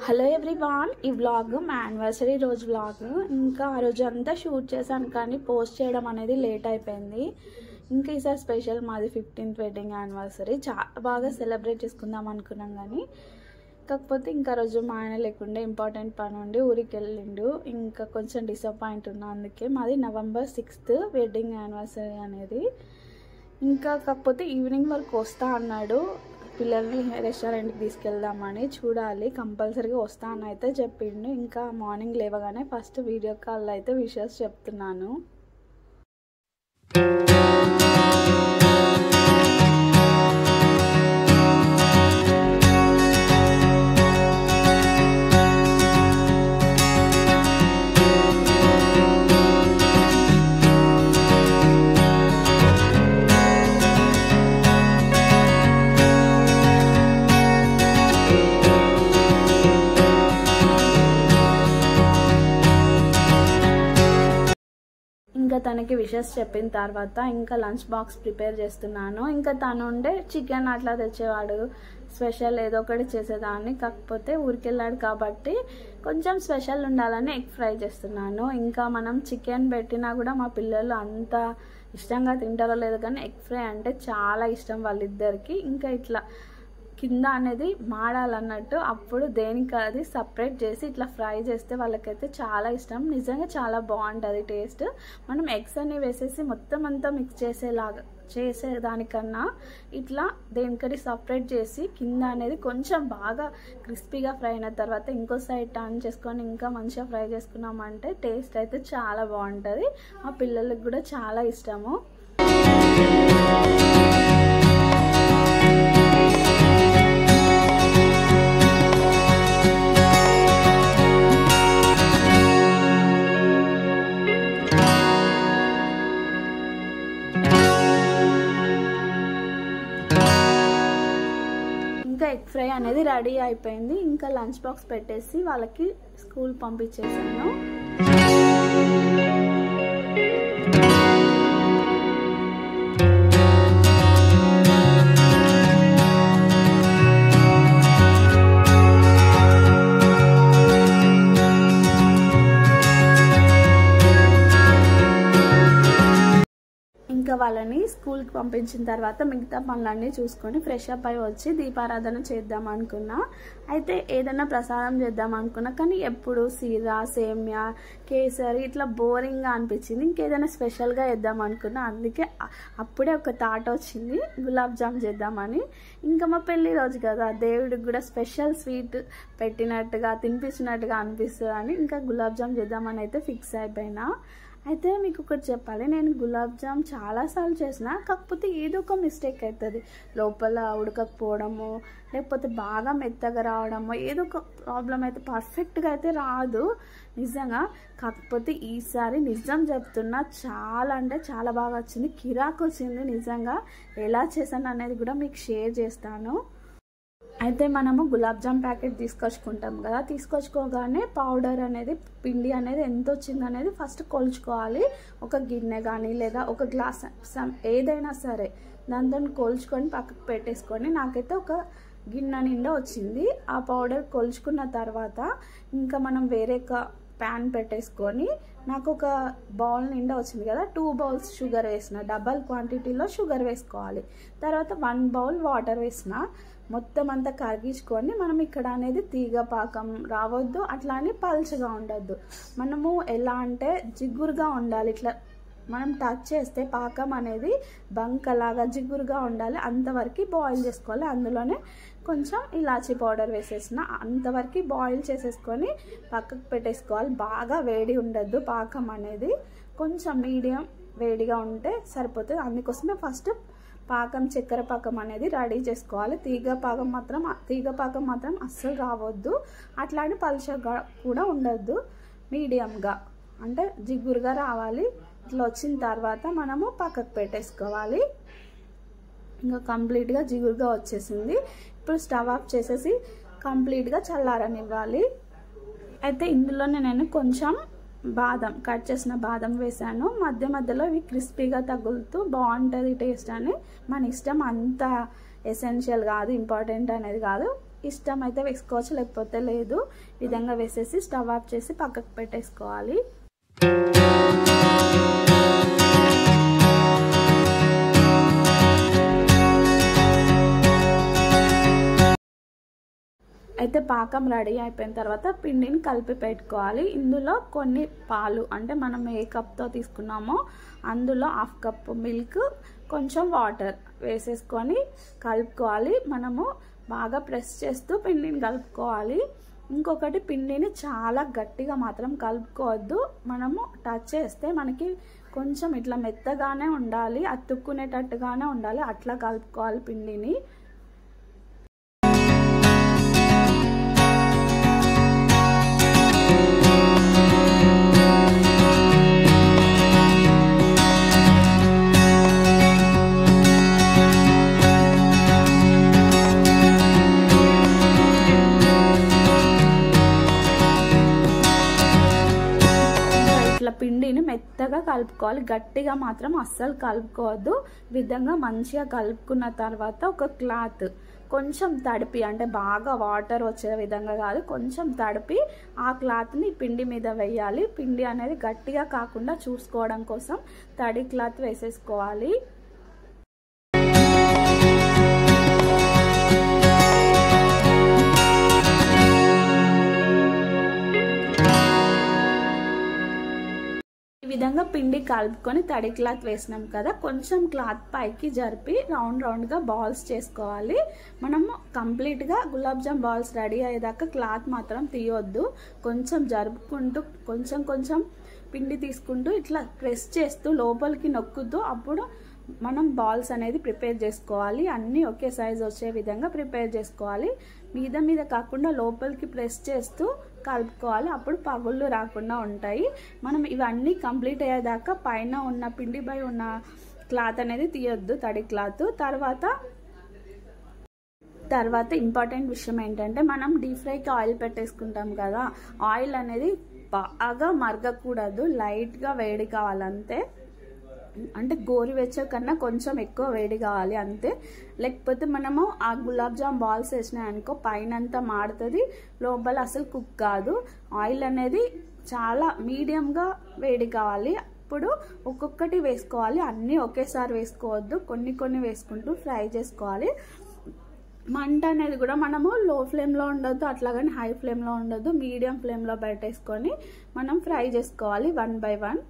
Hello everyone, ఈ vlog మా anniversary రోజు వ్లాగ్. ఇంకా ఆ రోజు అంతా షూట్ చేశాను కానీ పోస్ట్ చేయడం అనేది లేట్ అయిపోయింది. ఇంకా ఈసారి స్పెషల్ మాది 15th వెడ్డింగ్ యానివర్సరీ. చాలా బాగా సెలబ్రేట్ చేసుకుందాం అనుకున్నాం కానీ కాకపోతే ఇంకా రోజు మా ఆయన లేకుండే ఇంపార్టెంట్ పని ఉండి ఊరికి వెళ్ళిండు. ఇంకా కొంచెం డిసప్పాయింట్ ఉన్నా. అందుకే మాది November 6th వెడ్డింగ్ యానివర్సరీ అనేది. ఇంకా కాకపోతే ఈవినింగ్ వరకు వస్తా అన్నాడు. పిల్లల్ని రెస్టారెంట్కి తీసుకెళ్దామని, చూడాలి, కంపల్సరీగా వస్తా అని అయితే చెప్పిండు. ఇంకా మార్నింగ్ లేవగానే ఫస్ట్ వీడియో కాల్లో అయితే విషెస్ చెప్తున్నాను. ఇంకా తనకి విషెస్ చెప్పిన తర్వాత ఇంకా లంచ్ బాక్స్ ప్రిపేర్ చేస్తున్నాను. ఇంకా తను ఉండే చికెన్ అట్లా తెచ్చేవాడు, స్పెషల్ ఏదో ఒకటి చేసేదాన్ని. కాకపోతే ఊరికెళ్ళాడు కాబట్టి కొంచెం స్పెషల్ ఉండాలని ఎగ్ ఫ్రై చేస్తున్నాను. ఇంకా మనం చికెన్ పెట్టినా కూడా మా పిల్లలు అంత ఇష్టంగా తింటారో లేదో కానీ ఎగ్ ఫ్రై అంటే చాలా ఇష్టం వాళ్ళిద్దరికి. ఇంకా ఇట్లా కింద అనేది మాడాలన్నట్టు, అప్పుడు దేనికి అది సపరేట్ చేసి ఇట్లా ఫ్రై చేస్తే వాళ్ళకైతే చాలా ఇష్టం. నిజంగా చాలా బాగుంటుంది టేస్ట్. మనం ఎగ్స్ అన్ని వేసేసి మొత్తం అంతా మిక్స్ చేసేదానికన్నా ఇట్లా దేనికది సపరేట్ చేసి కింద అనేది కొంచెం బాగా క్రిస్పీగా ఫ్రై అయిన తర్వాత ఇంకో సైడ్ టర్న్ చేసుకొని ఇంకా మంచిగా ఫ్రై చేసుకున్నామంటే టేస్ట్ అయితే చాలా బాగుంటుంది. మా పిల్లలకి కూడా చాలా ఇష్టము. ఇంకా ఎగ్ ఫ్రై అనేది రెడీ అయిపోయింది. ఇంకా లంచ్ బాక్స్ పెట్టేసి వాళ్ళకి స్కూల్ పంపించేసాను. ఇంకా వాళ్ళని స్కూల్కి పంపించిన తర్వాత మిగతా పనులన్నీ చూసుకొని ఫ్రెష్ అప్ అయి వచ్చి దీపారాధన చేద్దాం అనుకున్నా. అయితే ఏదైనా ప్రసాదం చేద్దాం అనుకున్నా కానీ ఎప్పుడు సీరా, సేమ్యా, కేసరి ఇట్లా బోరింగ్గా అనిపించింది. ఇంకేదైనా స్పెషల్గా చేద్దాం అనుకున్నా. అందుకే అప్పుడే ఒక థాట్ వచ్చింది, గులాబ్ జామ్ చేద్దామని. ఇంకా మా పెళ్లి రోజు కదా, దేవుడికి కూడా స్పెషల్ స్వీట్ పెట్టినట్టుగా తినిపించినట్టుగా అనిపిస్తుంది అని ఇంకా గులాబ్ జామ్ చేద్దామని అయితే ఫిక్స్ అయిపోయినా. అయితే మీకు ఒకటి చెప్పాలి, నేను గులాబ్ జామ్ చాలాసార్లు చేసిన, కాకపోతే ఏదో ఒక మిస్టేక్ అవుతుంది. లోపల ఉడకకపోవడము, లేకపోతే బాగా మెత్తగా రావడము, ఏదో ఒక ప్రాబ్లం అయితే పర్ఫెక్ట్గా అయితే రాదు నిజంగా. కాకపోతే ఈసారి నిజం చెప్తున్నా, చాలా అంటే చాలా బాగా వచ్చింది, కిరాక్ వచ్చింది నిజంగా. ఎలా చేశాను అనేది కూడా మీకు షేర్ చేస్తాను. అయితే మనము గులాబ్ జామ్ ప్యాకెట్ తీసుకొచ్చుకుంటాం కదా, తీసుకొచ్చుకోగానే పౌడర్ అనేది, పిండి అనేది ఎంత వచ్చింది అనేది ఫస్ట్ కొలుచుకోవాలి. ఒక గిన్నె కానీ లేదా ఒక గ్లాస్ ఏదైనా సరే దాంతో కొలుచుకొని పక్కకు పెట్టేసుకొని, నాకైతే ఒక గిన్నె నిండా వచ్చింది. ఆ పౌడర్ కొలుచుకున్న తర్వాత ఇంకా మనం వేరే ప్యాన్ పెట్టేసుకొని, నాకు ఒక బౌల్ నిండా వచ్చింది కదా, 2 బౌల్స్ షుగర్ వేసిన, డబల్ క్వాంటిటీలో షుగర్ వేసుకోవాలి. తర్వాత 1 బౌల్ వాటర్ వేసిన, మొత్తం అంతా కరిగించుకొని మనం ఇక్కడ అనేది తీగ పాకం రావద్దు, అట్లా అని పల్చగా ఉండద్దు. మనము ఎలా అంటే జిగురుగా ఉండాలి. ఇట్లా మనం టచ్ చేస్తే పాకం అనేది బంకలాగా జిగురుగా ఉండాలి. అంతవరకు బాయిల్ చేసుకోవాలి. అందులోనే కొంచెం ఇలాచీ పౌడర్ వేసేసిన, అంతవరకు బాయిల్ చేసేసుకొని పక్కకు పెట్టేసుకోవాలి. బాగా వేడి ఉండద్దు పాకం అనేది, కొంచెం మీడియం వేడిగా ఉంటే సరిపోతుంది. అందుకోసమే ఫస్ట్ పాకం, చక్కెర పాకం అనేది రెడీ చేసుకోవాలి. తీగ పాకం మాత్రం అస్సలు రావద్దు, అట్లాంటి పలుచగా కూడా ఉండద్దు, మీడియంగా అంటే జిగురుగా రావాలి. ఇట్లా వచ్చిన తర్వాత మనము పక్కకు పెట్టేసుకోవాలి. ఇంకా కంప్లీట్గా జిగురుగా వచ్చేసింది. ఇప్పుడు స్టవ్ ఆఫ్ చేసేసి కంప్లీట్గా చల్లారనివ్వాలి. అయితే ఇందులోనే నేను కొంచెం బాదం, కట్ చేసిన బాదం వేసాను. మధ్య మధ్యలో ఇవి క్రిస్పీగా తగులుతూ బాగుంటుంది టేస్ట్ అని. మన ఇష్టం, అంత ఎసెన్షియల్ కాదు, ఇంపార్టెంట్ అనేది కాదు. ఇష్టమైతే వేసుకోవచ్చు, లేకపోతే లేదు. ఈ విధంగా వేసేసి స్టవ్ ఆఫ్ చేసి పక్కకు పెట్టేసుకోవాలి. అయితే పాకం రెడీ అయిపోయిన తర్వాత పిండిని కలిపి పెట్టుకోవాలి. ఇందులో కొన్ని పాలు, అంటే మనం ఏ కప్తో తీసుకున్నామో అందులో 1/2 కప్పు మిల్క్, కొంచెం వాటర్ వేసేసుకొని కలుపుకోవాలి. మనము బాగా ప్రెస్ చేస్తూ పిండిని కలుపుకోవాలి. ఇంకొకటి, పిండిని చాలా గట్టిగా మాత్రం కలుపుకోవద్దు. మనము టచ్ చేస్తే మనకి కొంచెం ఇట్లా మెత్తగానే ఉండాలి, అతుక్కునేటట్టుగానే ఉండాలి, అట్లా కలుపుకోవాలి పిండిని. పిండిని మెత్తగా కలుపుకోవాలి, గట్టిగా మాత్రం అస్సలు కలుపుకోవద్దు. విధంగా మంచిగా కలుపుకున్న తర్వాత ఒక క్లాత్ కొంచెం తడిపి, అంటే బాగా వాటర్ వచ్చే విధంగా కాదు, కొంచెం తడిపి ఆ క్లాత్ని పిండి మీద వేయాలి. పిండి అనేది గట్టిగా కాకుండా చూసుకోవడం కోసం తడి క్లాత్ వేసేసుకోవాలి. ఈ విధంగా పిండి కలుపుకొని తడి క్లాత్ వేసినాం కదా, కొంచెం క్లాత్ పైకి జరిపి రౌండ్గా బాల్స్ చేసుకోవాలి. మనము కంప్లీట్గా గులాబ్ జామ్ బాల్స్ రెడీ అయ్యేదాకా క్లాత్ మాత్రం తీయొద్దు. కొంచెం జరుపుకుంటూ కొంచెం పిండి తీసుకుంటూ ఇట్లా ప్రెస్ చేస్తూ లోపలికి నొక్కుతూ అప్పుడు మనం బాల్స్ అనేది ప్రిపేర్ చేసుకోవాలి. అన్నీ ఒకే సైజ్ వచ్చే విధంగా ప్రిపేర్ చేసుకోవాలి. మీద కాకుండా లోపలికి ప్రెస్ చేస్తూ కలుపుకోవాలి, అప్పుడు పగుళ్ళు రాకుండా ఉంటాయి. మనం ఇవన్నీ కంప్లీట్ అయ్యేదాకా పైన ఉన్న పిండిపై ఉన్న క్లాత్ అనేది తీయొద్దు, తడి క్లాత్. తర్వాత ఇంపార్టెంట్ విషయం ఏంటంటే, మనం డీప్ ఫ్రైకి ఆయిల్ పెట్టేసుకుంటాం కదా, ఆయిల్ అనేది బాగా మరగకూడదు, లైట్గా వేడి కావాలంతే. అంటే గోరువెచ్చ కన్నా కొంచెం ఎక్కువ వేడి కావాలి అంతే. లేకపోతే మనము ఆ గులాబ్ జామ్ బాల్స్ వేసినాయనుకో పైనంతా మాడుతుంది, లోపల అసలు కుక్ కాదు. ఆయిల్ అనేది చాలా మీడియంగా వేడి కావాలి. అప్పుడు ఒక్కొక్కటి వేసుకోవాలి, అన్నీ ఒకేసారి వేసుకోవద్దు, కొన్ని వేసుకుంటూ ఫ్రై చేసుకోవాలి. మంట అనేది కూడా మనము లో ఫ్లేమ్లో ఉండొద్దు, అట్లాగని హై ఫ్లేమ్లో ఉండొద్దు, మీడియం ఫ్లేమ్లో పెట్టేసుకొని మనం ఫ్రై చేసుకోవాలి 1 by 1.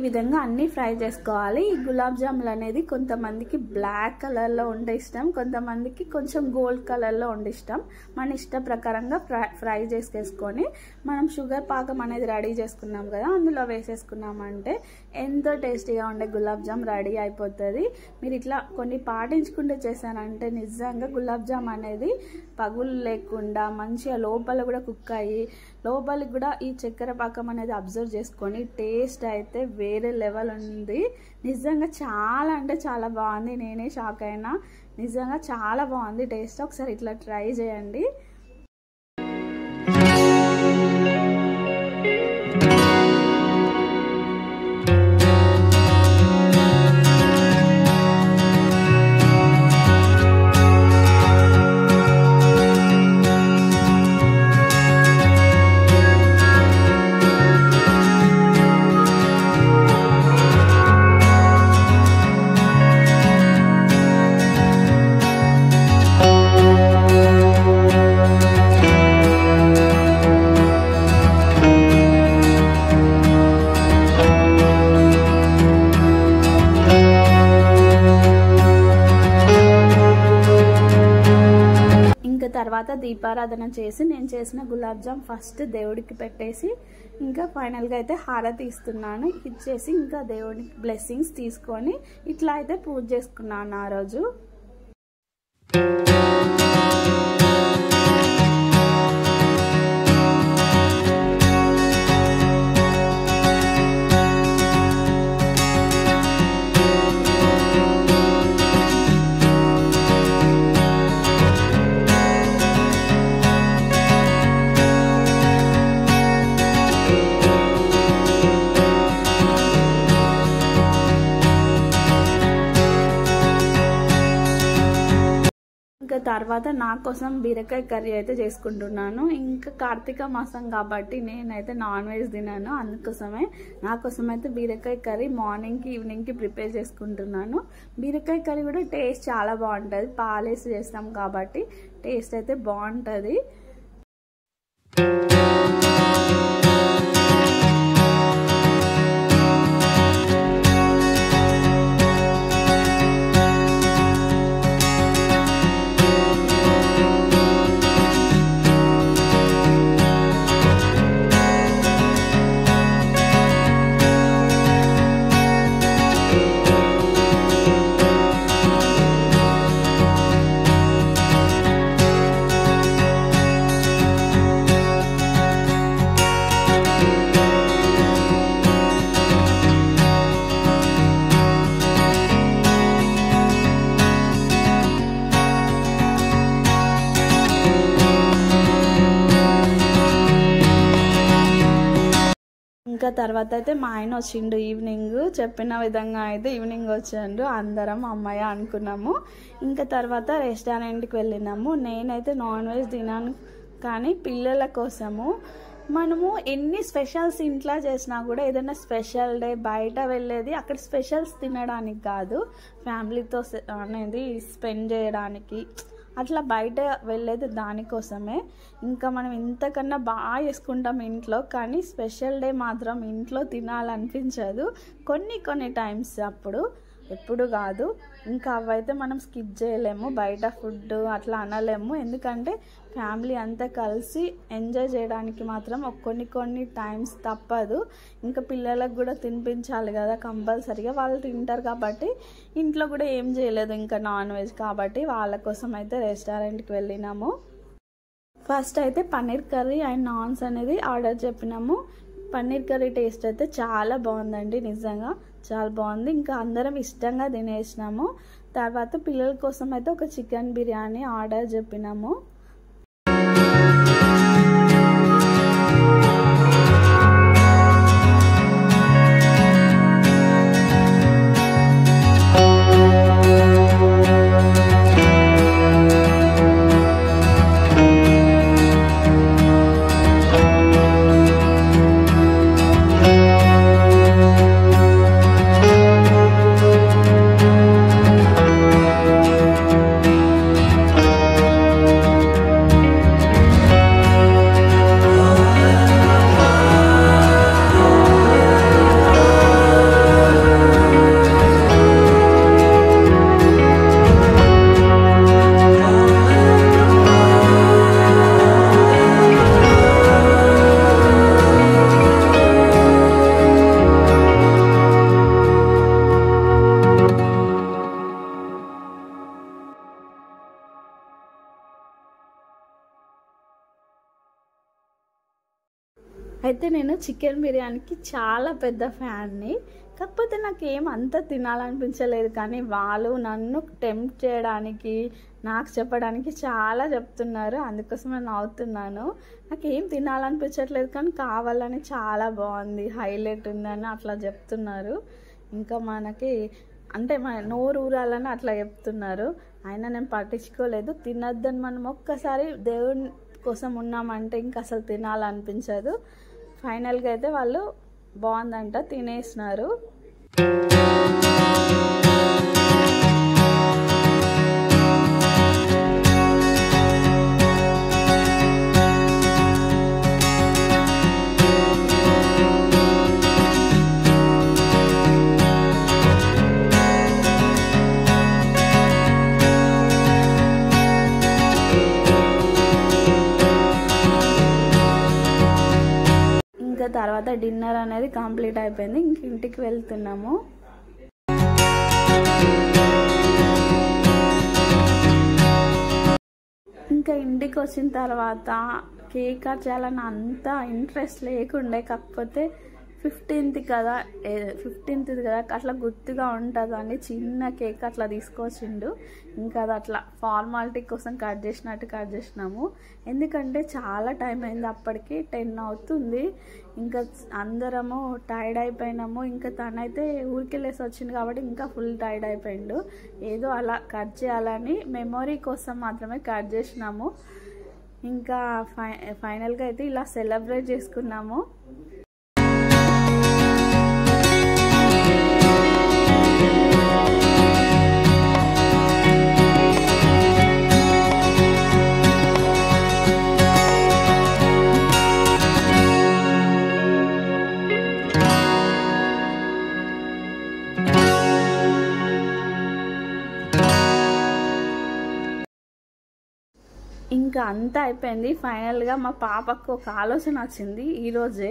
విధంగా అన్ని ఫ్రై చేసుకోవాలి. ఈ గులాబ్ జాములు అనేది కొంతమందికి బ్లాక్ కలర్లో ఉండే ఇష్టం, కొంతమందికి కొంచెం గోల్డ్ కలర్లో ఉండే ఇష్టం. మన ఇష్ట ప్రకారంగా ఫ్రై చేసేసుకొని మనం షుగర్ పాకం అనేది రెడీ చేసుకున్నాం కదా, అందులో వేసేసుకున్నామంటే ఎంతో టేస్టీగా ఉండే గులాబ్ జామ్ రెడీ అయిపోతుంది. మీరు ఇట్లా కొన్ని పాటించుకుంటూ చేశానంటే నిజంగా గులాబ్ జామ్ అనేది పగులు లేకుండా మంచిగా లోపల కూడా కుక్ అయ్యి లోపలికి కూడా ఈ చక్కెర పాకం అనేది అబ్జర్వ్ చేసుకొని టేస్ట్ అయితే వేరే లెవెల్ ఉంది. నిజంగా చాలా అంటే చాలా బాగుంది, నేనే షాక్ అయినా. నిజంగా చాలా బాగుంది టేస్ట్. ఒకసారి ఇట్లా ట్రై చేయండి. ఇంకా తర్వాత దీపారాధన చేసి నేను చేసిన గులాబ్ జామ్ ఫస్ట్ దేవుడికి పెట్టేసి ఇంకా ఫైనల్గా అయితే హారతి ఇస్తున్నాను. ఇచ్చేసి ఇంకా దేవుడికి బ్లెస్సింగ్స్ తీసుకొని ఇట్లా అయితే పూజ చేసుకున్నాను ఆ రోజు. ఇంకా తర్వాత నా కోసం బీరకాయ కర్రీ అయితే చేసుకుంటున్నాను. ఇంకా కార్తీక మాసం కాబట్టి నేనైతే నాన్ వెజ్ తినాను, అందుకోసమే నా కోసం అయితే బీరకాయ కర్రీ మార్నింగ్కి ఈవినింగ్కి ప్రిపేర్ చేసుకుంటున్నాను. బీరకాయ కర్రీ కూడా టేస్ట్ చాలా బాగుంటుంది, పాలేసి చేస్తాం కాబట్టి టేస్ట్ అయితే బాగుంటుంది. ఇంకా తర్వాత అయితే మా ఆయన వచ్చిండు ఈవినింగ్, చెప్పిన విధంగా అయితే ఈవినింగ్ వచ్చిండు. అందరం అమ్మాయి అనుకున్నాము. ఇంకా తర్వాత రెస్టారెంట్కి వెళ్ళినాము. నేనైతే నాన్ వెజ్ తినాను, కానీ పిల్లల కోసము మనము ఎన్ని స్పెషల్స్ ఇంట్లో చేసినా కూడా ఏదైనా స్పెషల్ డే బయట వెళ్ళేది అక్కడ స్పెషల్స్ తినడానికి కాదు, ఫ్యామిలీతో అనేది స్పెండ్ చేయడానికి, అట్లా బయట వెళ్ళేది దానికోసమే. ఇంకా మనం ఇంతకన్నా బాగా చేసుకుంటాం ఇంట్లో, కానీ స్పెషల్ డే మాత్రం ఇంట్లో తినాలనిపించదు కొన్ని టైమ్స్, అప్పుడు ఎప్పుడు కాదు. ఇంకా అవైతే మనం స్కిప్ చేయలేము, బయట ఫుడ్ అట్లా అనలేము, ఎందుకంటే ఫ్యామిలీ అంతా కలిసి ఎంజాయ్ చేయడానికి మాత్రం కొన్ని టైమ్స్ తప్పదు. ఇంకా పిల్లలకు కూడా తినిపించాలి కదా కంపల్సరీగా, వాళ్ళు తింటారు కాబట్టి ఇంట్లో కూడా ఏం చేయలేదు ఇంకా నాన్ వెజ్ కాబట్టి. వాళ్ళ కోసం అయితే రెస్టారెంట్కి వెళ్ళినాము. ఫస్ట్ అయితే పన్నీర్ కర్రీ అండ్ నాన్స్ అనేది ఆర్డర్ చెప్పినాము. పన్నీర్ కర్రీ టేస్ట్ అయితే చాలా బాగుందండి, నిజంగా చాలా బాగుంది. ఇంకా అందరం ఇష్టంగా తినేసినాము. తర్వాత పిల్లల కోసం అయితే ఒక చికెన్ బిర్యానీ ఆర్డర్ చెప్పినాము. అయితే నేను చికెన్ బిర్యానీకి చాలా పెద్ద ఫ్యాన్ని, కాకపోతే నాకు ఏం అంత తినాలనిపించలేదు, కానీ వాళ్ళు నన్ను టెంప్ట్ చేయడానికి నాకు చెప్పడానికి చాలా చెప్తున్నారు, అందుకోసం నేను నవ్వుతున్నాను. నాకు ఏం తినాలనిపించట్లేదు, కానీ కావాలని చాలా బాగుంది, హైలైట్ ఉందని అట్లా చెప్తున్నారు. ఇంకా మనకి అంటే మన నోరు ఊరాలని అట్లా చెప్తున్నారు, అయినా నేను పట్టించుకోలేదు. తినొద్దని మనం ఒక్కసారి దేవుని కోసం ఉన్నామంటే ఇంకా అసలు తినాలనిపించదు. ఫైనల్గా అయితే వాళ్ళు బాగుందంట తినేసినారు. తర్వాత డిన్నర్ అనేది కంప్లీట్ అయిపోయింది. ఇంక ఇంటికి వెళ్తున్నాము. ఇంకా ఇంటికి వచ్చిన తర్వాత కేక్ కట్ చేయాలని అంత ఇంట్రెస్ట్ లేకుండే, కాకపోతే 15th కదా, 15th కదా అట్లా గుర్తుగా ఉంటుందని చిన్న కేక్ అట్లా తీసుకొచ్చిండు. ఇంకా అది అట్లా ఫార్మాలిటీ కోసం కట్ చేసినాము. ఎందుకంటే చాలా టైం అయింది, అప్పటికి 10 అవుతుంది. ఇంకా అందరము టైర్డ్ అయిపోయినాము. ఇంకా తనైతే ఊరికెళ్ళేసి వచ్చింది కాబట్టి ఇంకా ఫుల్ టైర్డ్ అయిపోయిండు. ఏదో అలా కట్ చేయాలని మెమొరీ కోసం మాత్రమే కట్ చేసినాము. ఇంకా ఫైనల్గా అయితే ఇలా సెలబ్రేట్ చేసుకున్నాము. ఇంకా అంతా అయిపోయింది. ఫైనల్గా మా పాపకు ఒక ఆలోచన వచ్చింది. ఈరోజే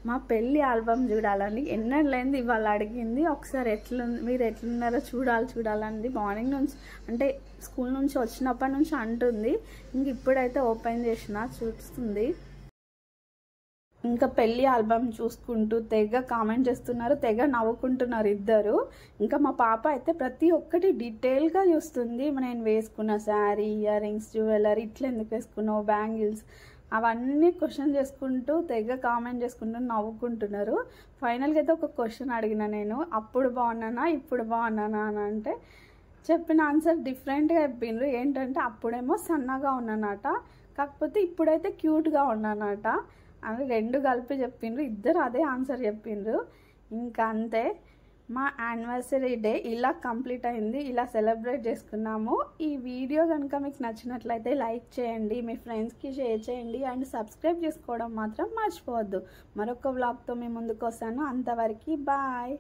మా పెళ్ళి ఆల్బమ్ చూడాలని ఎన్నడలేంది ఇవాళ అడిగింది. ఒకసారి మీరు ఎట్లున్నారో చూడాలని మార్నింగ్ నుంచి, అంటే స్కూల్ నుంచి వచ్చినప్పటి నుంచి అంటుంది. ఇంక ఇప్పుడైతే ఓపెన్ చేసిన చూస్తుంది. ఇంకా పెళ్ళి ఆల్బమ్ చూసుకుంటూ తెగ కామెంట్ చేస్తున్నారు, తెగ నవ్వుకుంటున్నారు ఇద్దరు. ఇంకా మా పాప అయితే ప్రతి ఒక్కటి డీటెయిల్గా చూస్తుంది. నేను వేసుకున్న శారీ, ఇయర్ రింగ్స్, జ్యువెలరీ, ఇట్లా ఎందుకు వేసుకున్నావు, బ్యాంగిల్స్, అవన్నీ క్వశ్చన్ చేసుకుంటూ తెగ కామెంట్ చేసుకుంటూ నవ్వుకుంటున్నారు. ఫైనల్గా అయితే ఒక క్వశ్చన్ అడిగిన నేను, అప్పుడు బాగున్నానా ఇప్పుడు బాగున్నానా అని అంటే చెప్పిన ఆన్సర్ డిఫరెంట్గా చెప్పిండ్రు. ఏంటంటే అప్పుడేమో సన్నగా ఉన్నానట, కాకపోతే ఇప్పుడైతే క్యూట్గా ఉన్నానట అని రెండు కలిపి చెప్పిండ్రు. ఇద్దరు అదే ఆన్సర్ చెప్పిండ్రు. ఇంకా అంతే, మా యానివర్సరీ డే ఇలా కంప్లీట్ అయింది. ఇలా సెలబ్రేట్ చేసుకున్నాము. ఈ వీడియో కనుక మీకు నచ్చినట్లయితే లైక్ చేయండి, మీ ఫ్రెండ్స్కి షేర్ చేయండి, అండ్ సబ్స్క్రైబ్ చేసుకోవడం మాత్రం మర్చిపోవద్దు. మరొక వ్లాగ్తో మీ ముందుకు వస్తాను. అంతవరకు బాయ్.